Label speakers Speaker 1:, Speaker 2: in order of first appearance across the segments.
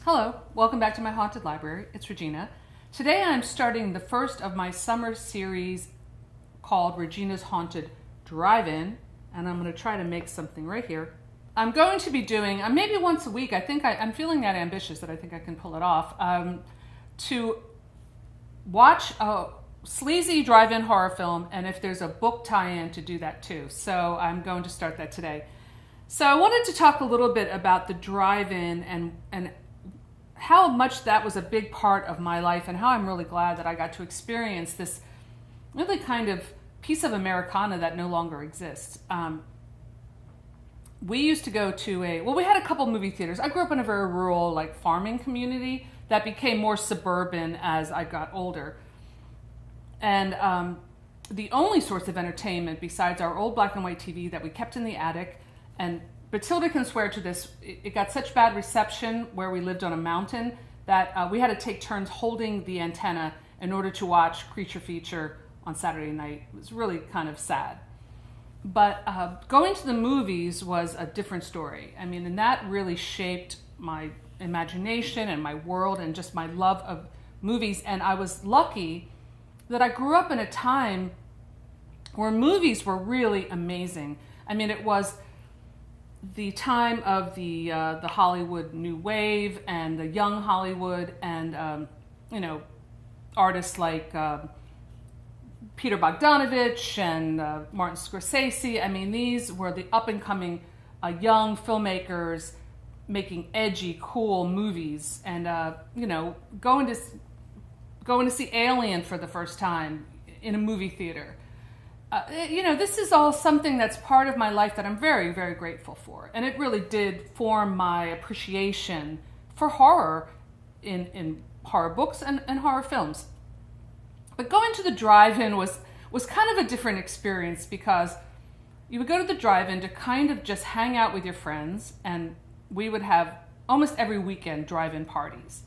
Speaker 1: Hello, welcome back to my haunted library. It's Regina. Today I'm starting the first of my summer series called Regina's Haunted Drive-In, and I'm going to try to make something right here. I'm going to be doing, maybe once a week, I'm feeling that ambitious that I think I can pull it off, to watch a sleazy drive-in horror film, and if there's a book tie-in, to do that too. So I'm going to start that today. So I wanted to talk a little bit about the drive-in and how much that was a big part of my life, and how I'm really glad that I got to experience this really kind of piece of Americana that no longer exists. We used to go to we had a couple movie theaters. I grew up in a very rural, farming community that became more suburban as I got older. And the only source of entertainment besides our old black and white TV that we kept in the attic, and Batilda can swear to this, it got such bad reception where we lived on a mountain that we had to take turns holding the antenna in order to watch Creature Feature on Saturday night. It was really kind of sad. But going to the movies was a different story. And that really shaped my imagination and my world and just my love of movies. And I was lucky that I grew up in a time where movies were really amazing. It was the time of the Hollywood New Wave and the young Hollywood, and artists like Peter Bogdanovich and Martin Scorsese. These were the up-and-coming young filmmakers making edgy, cool movies, and going to see Alien for the first time in a movie theater. This is all something that's part of my life that I'm very, very grateful for. And it really did form my appreciation for horror in horror books and horror films. But going to the drive-in was kind of a different experience, because you would go to the drive-in to kind of just hang out with your friends, and we would have almost every weekend drive-in parties,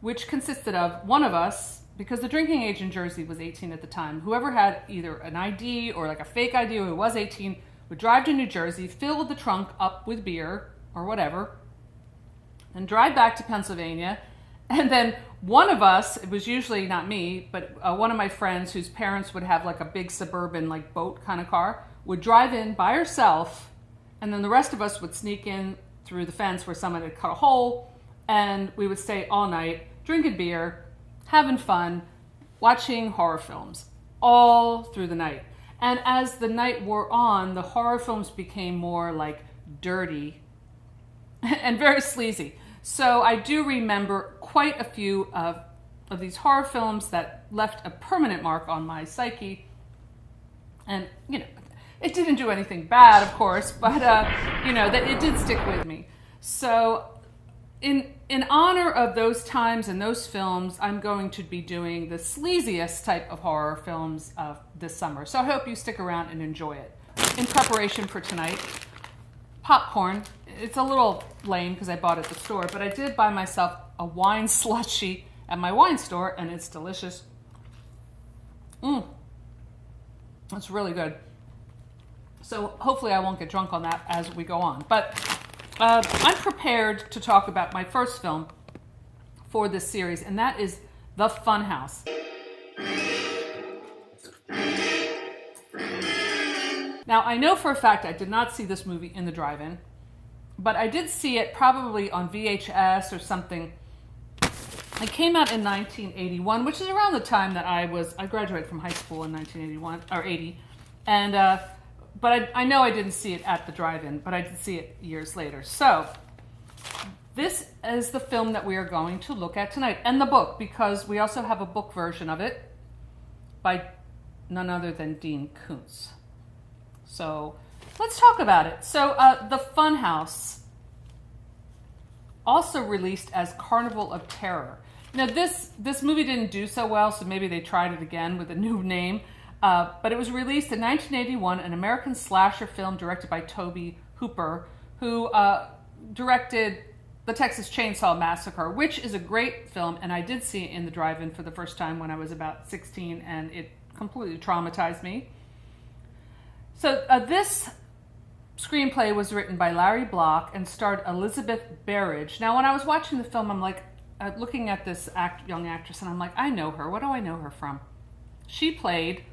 Speaker 1: which consisted of one of us, because the drinking age in Jersey was 18 at the time. Whoever had either an ID or a fake ID who was 18 would drive to New Jersey, fill the trunk up with beer or whatever, and drive back to Pennsylvania. And then one of us, it was usually not me, but one of my friends whose parents would have a big suburban boat kind of car, would drive in by herself, and then the rest of us would sneak in through the fence where someone had cut a hole, and we would stay all night drinking beer, having fun, watching horror films all through the night. And as the night wore on, the horror films became more dirty and very sleazy. So I do remember quite a few of these horror films that left a permanent mark on my psyche. And, it didn't do anything bad, of course, but, that it did stick with me. So in honor of those times and those films, I'm going to be doing the sleaziest type of horror films this summer. So I hope you stick around and enjoy it. In preparation for tonight, popcorn. It's a little lame because I bought it at the store, but I did buy myself a wine slushie at my wine store, and it's delicious. It's really good. So hopefully I won't get drunk on that as we go on. But I'm prepared to talk about my first film for this series, and that is The Funhouse. Now, I know for a fact I did not see this movie in the drive-in, but I did see it probably on VHS or something. It came out in 1981, which is around the time that I graduated from high school in 1981, or 80, and but I know I didn't see it at the drive-in, but I did see it years later. So this is the film that we are going to look at tonight, and the book, because we also have a book version of it by none other than Dean Koontz. So let's talk about it. So The Funhouse, also released as Carnival of Terror. Now this movie didn't do so well, so maybe they tried it again with a new name. But it was released in 1981, an American slasher film directed by Tobe Hooper, who directed The Texas Chainsaw Massacre, which is a great film, and I did see it in the drive-in for the first time when I was about 16, and it completely traumatized me. So this screenplay was written by Larry Block and starred Elizabeth Berridge. Now, when I was watching the film, I'm like, looking at this young actress, and I'm like, I know her. What do I know her from? She played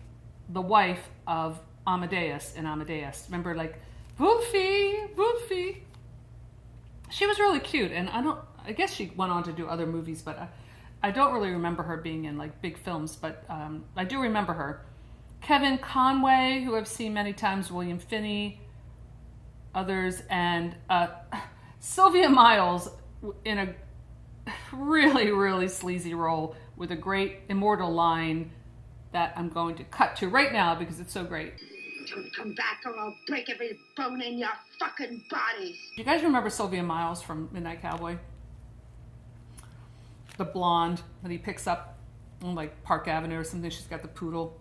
Speaker 1: the wife of Amadeus in Amadeus. Remember, like, Wolfie, Wolfie. She was really cute, and I guess she went on to do other movies, but I don't really remember her being in like big films, but I do remember her. Kevin Conway, who I've seen many times, William Finney, others, and Sylvia Miles in a really, really sleazy role with a great immortal line that I'm going to cut to right now because it's so great.
Speaker 2: Don't come back or I'll break every bone in your fucking bodies.
Speaker 1: Do you guys remember Sylvia Miles from Midnight Cowboy? The blonde that he picks up on like Park Avenue or something. She's got the poodle.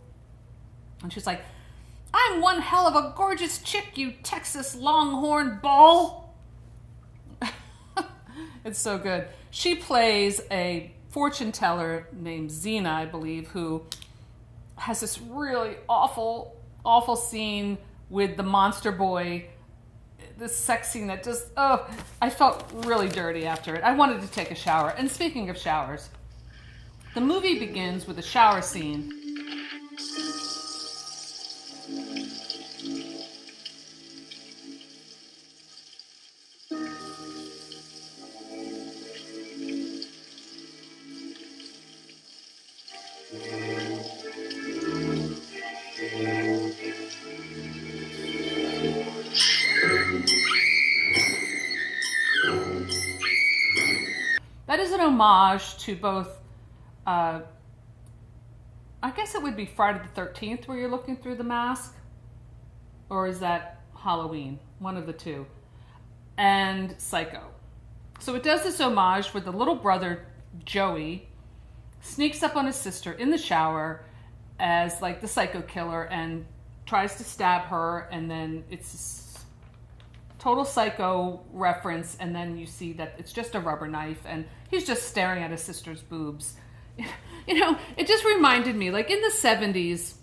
Speaker 1: And she's like, I'm one hell of a gorgeous chick, you Texas Longhorn ball. It's so good. She plays a fortune teller named Xena, I believe, who has this really awful scene with the monster boy. This sex scene that just, I felt really dirty after it. I wanted to take a shower. And speaking of showers, the movie begins with a shower scene. That is an homage to both, I guess it would be Friday the 13th where you're looking through the mask, or is that Halloween? One of the two. And Psycho. So it does this homage where the little brother, Joey, sneaks up on his sister in the shower as like the psycho killer and tries to stab her, and then it's total Psycho reference, and then you see that it's just a rubber knife and he's just staring at his sister's boobs. You know, it just reminded me, like in the 70s,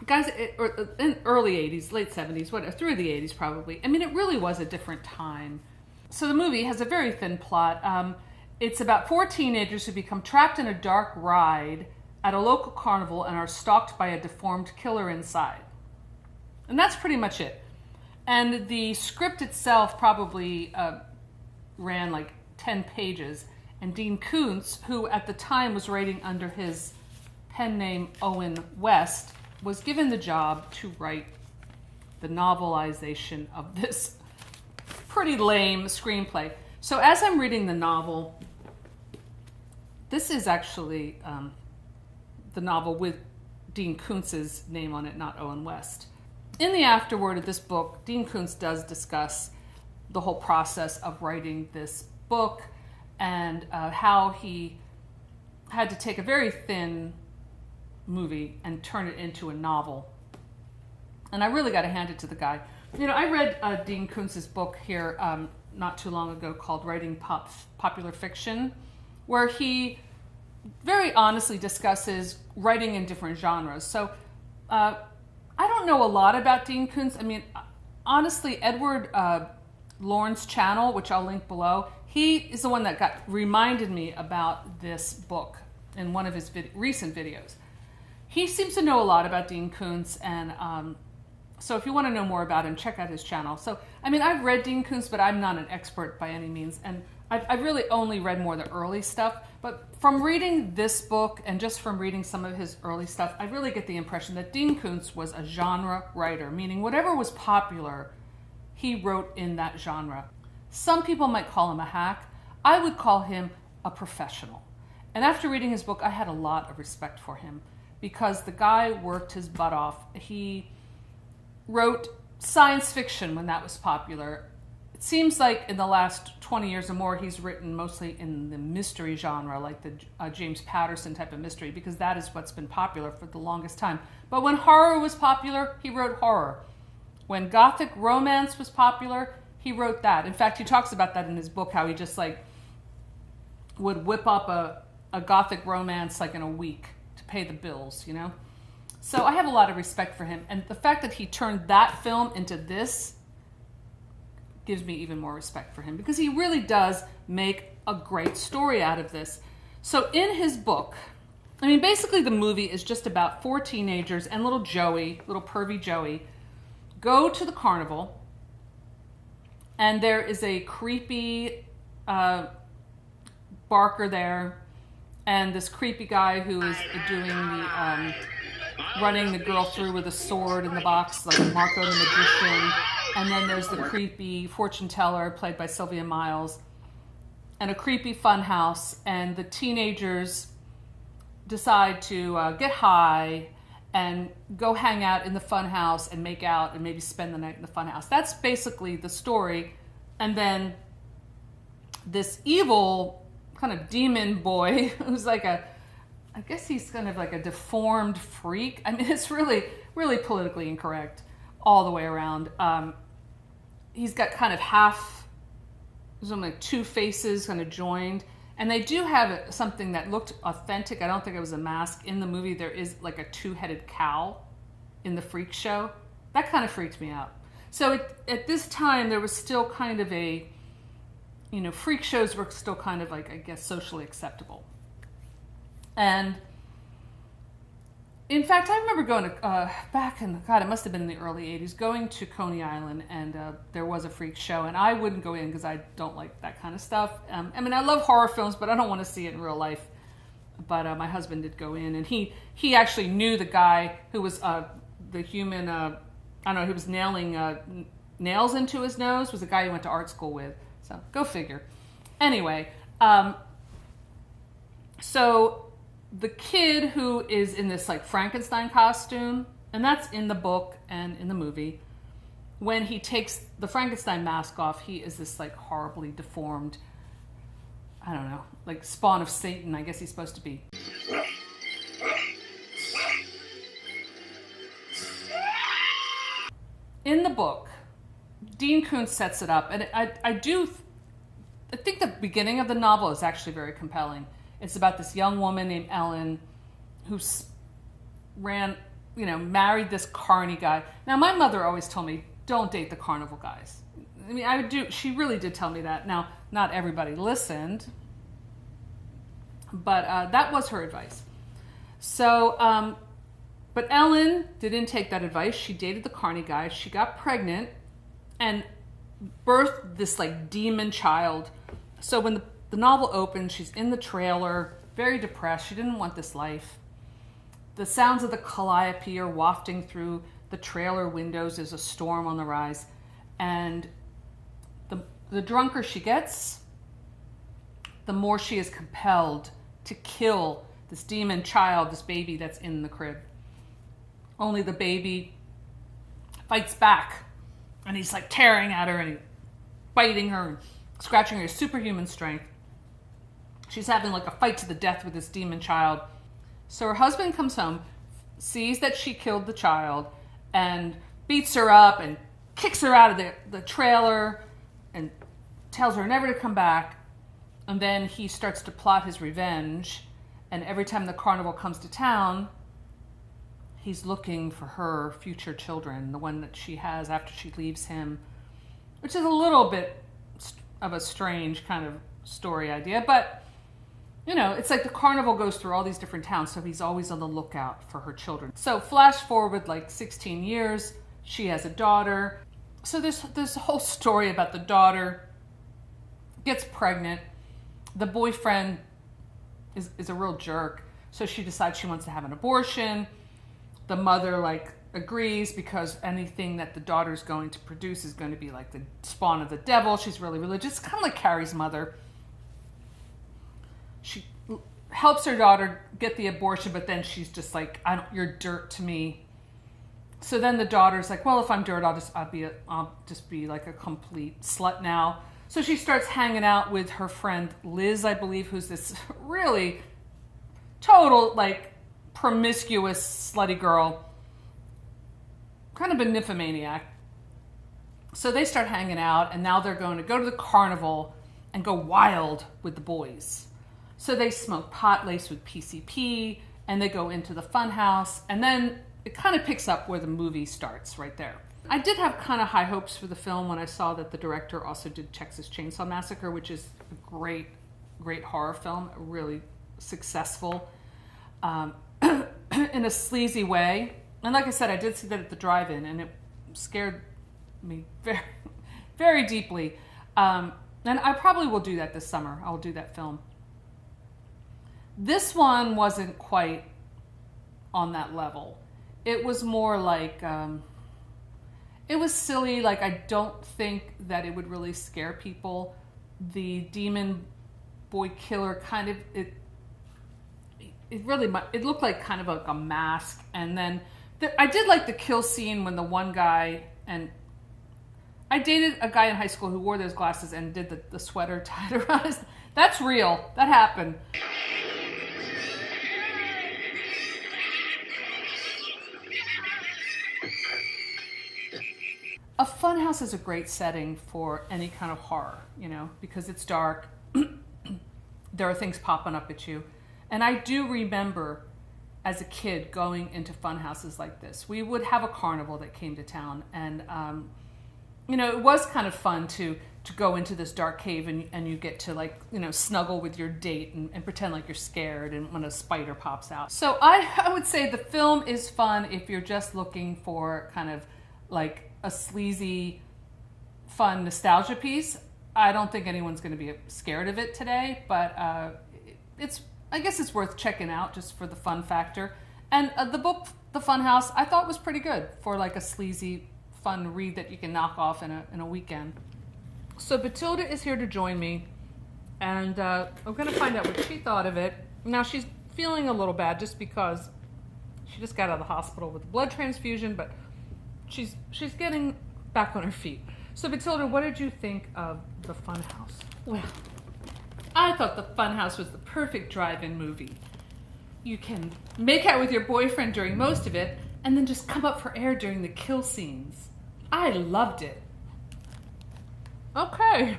Speaker 1: guys, or in early 80s, late 70s, whatever, through the 80s probably. I mean, it really was a different time. So the movie has a very thin plot. It's about 4 teenagers who become trapped in a dark ride at a local carnival and are stalked by a deformed killer inside. And that's pretty much it. And the script itself probably ran like 10 pages. And Dean Koontz, who at the time was writing under his pen name Owen West, was given the job to write the novelization of this pretty lame screenplay. So as I'm reading the novel, this is actually the novel with Dean Koontz's name on it, not Owen West. In the afterword of this book, Dean Koontz does discuss the whole process of writing this book and how he had to take a very thin movie and turn it into a novel. And I really got to hand it to the guy. You know, I read Dean Koontz's book here not too long ago called Writing Popular Fiction, where he very honestly discusses writing in different genres. So I don't know a lot about Dean Koontz. I mean, honestly, Edward Lorne's channel, which I'll link below, he is the one that reminded me about this book in one of his recent videos. He seems to know a lot about Dean Koontz, and so if you want to know more about him, check out his channel. So, I mean, I've read Dean Koontz, but I'm not an expert by any means, and I've really only read more of the early stuff. But from reading this book and just from reading some of his early stuff, I really get the impression that Dean Koontz was a genre writer, meaning whatever was popular, he wrote in that genre. Some people might call him a hack. I would call him a professional. And after reading his book, I had a lot of respect for him because the guy worked his butt off. He wrote science fiction when that was popular. It seems like in the last 20 years or more, he's written mostly in the mystery genre, like the James Patterson type of mystery, because that is what's been popular for the longest time. But when horror was popular, he wrote horror. When gothic romance was popular, he wrote that. In fact, he talks about that in his book, how he just like would whip up a gothic romance like in a week to pay the bills, you know? So I have a lot of respect for him. And the fact that he turned that film into this gives me even more respect for him, because he really does make a great story out of this. So in his book, I mean, basically the movie is just about 4 teenagers and little Joey, little pervy Joey, go to the carnival, and there is a creepy barker there, and this creepy guy who is doing the running the girl through with a sword in the box, like Marco the Magician. And then there's the creepy fortune teller played by Sylvia Miles, and a creepy funhouse. And the teenagers decide to get high and go hang out in the funhouse and make out and maybe spend the night in the funhouse. That's basically the story. And then this evil kind of demon boy who's like I guess he's kind of like a deformed freak. I mean, it's really, really politically incorrect all the way around. He's got kind of something like 2 faces kind of joined. And they do have something that looked authentic. I don't think it was a mask. In the movie, there is like a 2-headed cow in the freak show. That kind of freaked me out. So at this time, there was still kind of freak shows were still kind of like, I guess, socially acceptable. And in fact, I remember going to, back in, God, it must have been in the early 80s, going to Coney Island, and there was a freak show, and I wouldn't go in because I don't like that kind of stuff. I mean, I love horror films, but I don't want to see it in real life. But my husband did go in, and he actually knew the guy who was the human, I don't know, he was nailing nails into his nose, was the guy he went to art school with. So, go figure. Anyway, so the kid who is in this like Frankenstein costume, and that's in the book and in the movie, when he takes the Frankenstein mask off, he is this like horribly deformed, I don't know, like spawn of Satan, I guess he's supposed to be. In the book, Dean Koontz sets it up, and I think the beginning of the novel is actually very compelling. It's about this young woman named Ellen who married this carny guy. Now, my mother always told me, don't date the carnival guys. I mean, she really did tell me that. Now, not everybody listened, but that was her advice. So, but Ellen didn't take that advice. She dated the carny guy. She got pregnant and birthed this like demon child. So when the novel opens, she's in the trailer, very depressed. She didn't want this life. The sounds of the calliope are wafting through the trailer windows. There's a storm on the rise. And the drunker she gets, the more she is compelled to kill this demon child, this baby that's in the crib. Only the baby fights back. And he's like tearing at her and he's biting her and scratching her superhuman strength. She's having like a fight to the death with this demon child. So her husband comes home, sees that she killed the child, and beats her up and kicks her out of the trailer and tells her never to come back. And then he starts to plot his revenge. And every time the carnival comes to town, he's looking for her future children, the one that she has after she leaves him, which is a little bit of a strange kind of story idea. But, it's like the carnival goes through all these different towns, so he's always on the lookout for her children. So flash forward like 16 years, she has a daughter. So there's a whole story about the daughter gets pregnant. The boyfriend is a real jerk, so she decides she wants to have an abortion. The mother agrees because anything that the daughter's going to produce is going to be like the spawn of the devil. She's really religious, kind of like Carrie's mother. She helps her daughter get the abortion, but then she's just like, you're dirt to me. So then the daughter's like, well, if I'm dirt, I'll just be like a complete slut now. So she starts hanging out with her friend Liz, I believe, who's this really total promiscuous slutty girl, kind of a nymphomaniac. So they start hanging out, and now they're going to go to the carnival and go wild with the boys. So they smoke pot laced with PCP, and they go into the funhouse, and then it kind of picks up where the movie starts right there. I did have kind of high hopes for the film when I saw that the director also did Texas Chainsaw Massacre, which is a great, great horror film, really successful in a sleazy way. And like I said, I did see that at the drive-in, and it scared me very, very deeply. And I probably will do that this summer. I'll do that film. This one wasn't quite on that level. It was more like, it was silly. Like, I don't think that it would really scare people. The demon boy killer kind of, it looked like kind of like a mask. And then I did like the kill scene when the one guy, and I dated a guy in high school who wore those glasses and did the sweater tied around his, that's real. That happened. A funhouse is a great setting for any kind of horror, you know, because it's dark. There are things popping up at you. And I do remember as a kid going into funhouses like this. We would have a carnival that came to town, and you know, it was kind of fun to go into this dark cave, and you get to, like, you know, snuggle with your date and pretend like you're scared and when a spider pops out. So I would say the film is fun if you're just looking for kind of like a sleazy, fun nostalgia piece. I don't think anyone's going to be scared of it today, but I guess it's worth checking out just for the fun factor. And the book, The Funhouse, I thought was pretty good for like a sleazy, fun read that you can knock off in a weekend. So Batilda is here to join me, and I'm going to find out what she thought of it. Now, she's feeling a little bad just because she just got out of the hospital with a blood transfusion, but she's getting back on her feet. So Batilda, what did you think of The Funhouse? Well, I thought The Funhouse was the perfect drive-in movie. You can make out with your boyfriend during most of it, and then just come up for air during the kill scenes. I loved it. Okay.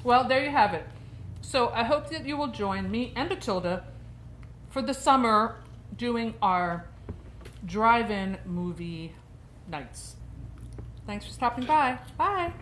Speaker 1: Well, there you have it. So I hope that you will join me and Batilda for the summer doing our drive-in movie nights. Thanks for stopping by. Bye.